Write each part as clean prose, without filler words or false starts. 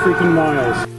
freaking miles.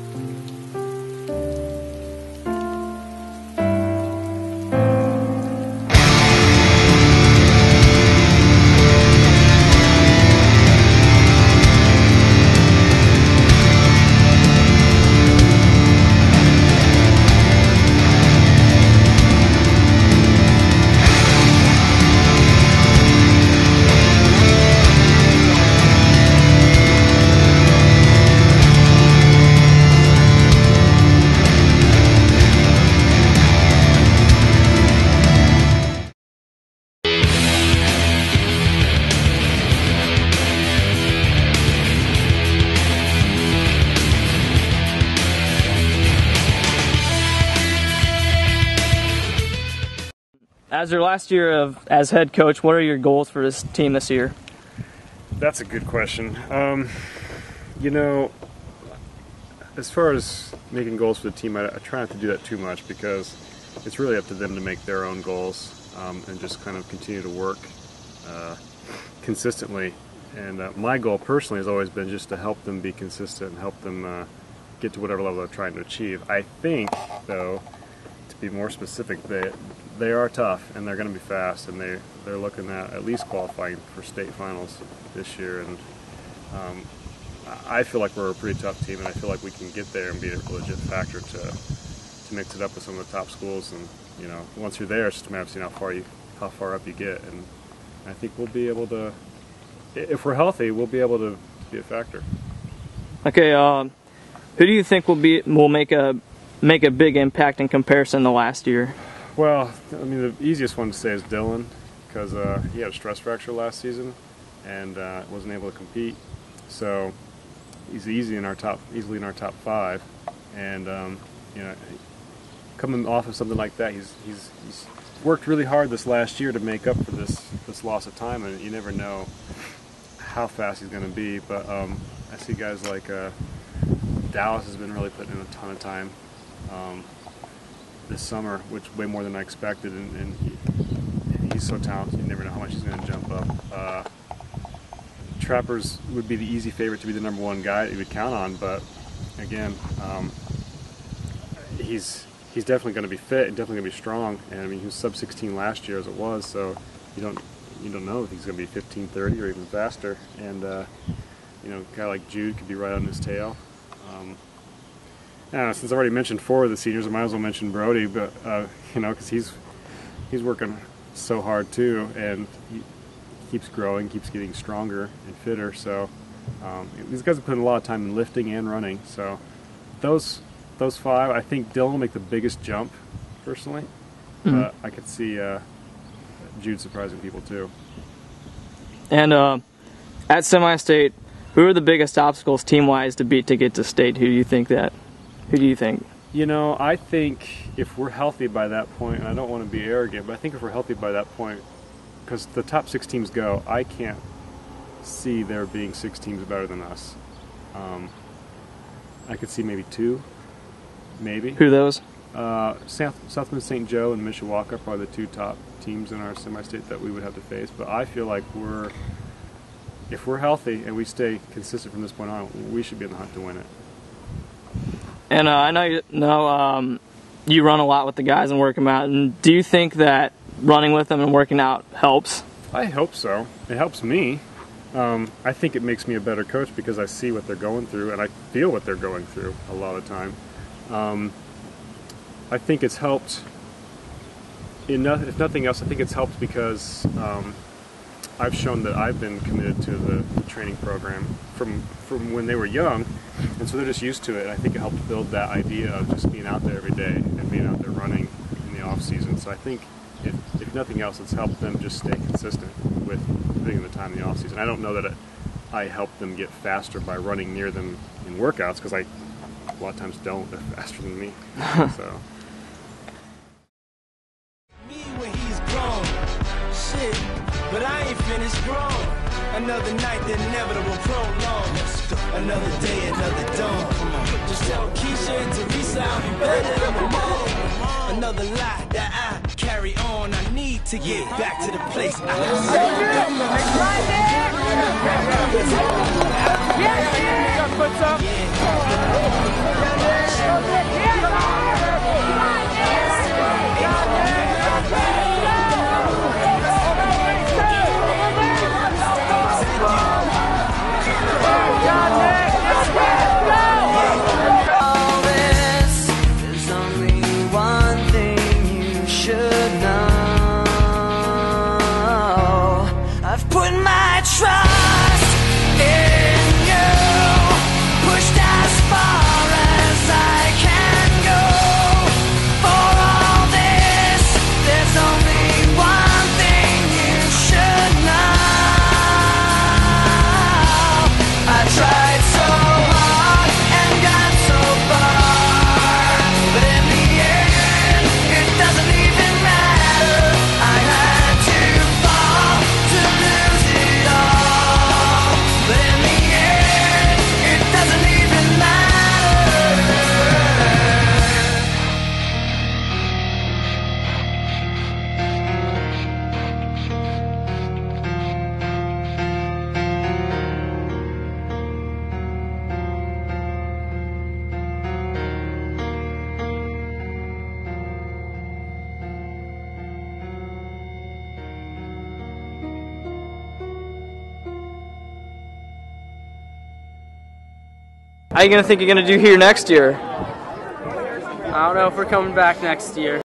As your last year as head coach, what are your goals for this team this year? That's a good question. You know, as far as making goals for the team, I try not to do that too much because it's really up to them to make their own goals and just kind of continue to work consistently. And my goal personally has always been just to help them be consistent and help them get to whatever level they're trying to achieve. I think, though, to be more specific, they are tough and they're going to be fast, and they're looking at least qualifying for state finals this year. And I feel like we're a pretty tough team, and I feel like we can get there and be a legit factor to mix it up with some of the top schools. And you know, once you're there, it's just a matter of seeing how far up you get. And I think we'll be able to, if we're healthy, we'll be able to be a factor. Okay, who do you think will make a big impact in comparison to last year? Well, I mean, the easiest one to say is Dylan, because he had a stress fracture last season and wasn't able to compete. So he's easily in our top 5. And you know, coming off of something like that, he's worked really hard this last year to make up for this loss of time, and you never know how fast he's going to be. But I see guys like Dallas has been really putting in a ton of time this summer, which way more than I expected, and he's so talented, you never know how much he's going to jump up. Trappers would be the easy favorite to be the #1 guy that you would count on, but again, he's definitely going to be fit and definitely going to be strong. And I mean, he was sub-16 last year as it was, so you don't know if he's going to be 15:30 or even faster. And you know, a guy like Jude could be right on his tail. Since I already mentioned 4 of the seniors, I might as well mention Brody, but you know, because he's working so hard too, and he keeps growing, keeps getting stronger and fitter. So these guys have put in a lot of time in lifting and running. So those 5, I think Dylan will make the biggest jump personally, but I could see Jude surprising people too. And at semi-state, who are the biggest obstacles team-wise to beat to get to state? Who do you think? You know, I think if we're healthy by that point, and I don't want to be arrogant, but I think if we're healthy by that point, because the top 6 teams go, I can't see there being 6 teams better than us. I could see maybe 2, maybe. Who are those? Southman St. Joe and Mishawaka are probably the 2 top teams in our semi-state that we would have to face. But I feel like if we're healthy and we stay consistent from this point on, we should be in the hunt to win it. And I know you run a lot with the guys and work them out. And do you think that running with them and working out helps? I hope so. It helps me. I think it makes me a better coach because I see what they're going through and I feel what they're going through a lot of the time. I think it's helped. If nothing else, I think it's helped because I've shown that I've been committed to the training program from when they were young, and so they're just used to it. And I think it helped build that idea of just being out there every day and being out there running in the off season. So I think if nothing else, it's helped them just stay consistent with putting in the time in the off season. I don't know that I help them get faster by running near them in workouts, because I a lot of times don't. They're faster than me. So. But I ain't finished grown. Another night, the inevitable prolong. Another day, another dawn. Just tell Keisha and Teresa I'll be better than my mom. Another lie that I carry on. I need to get back to the place I trust in you, pushed as far as I can go. For all this, there's only one thing you should know. I tried so hard and got so far, but in the end, it doesn't even matter. I had to fall to lose it all. But in the end, it doesn't even matter. How you gonna think you're gonna do here next year? I don't know if we're coming back next year.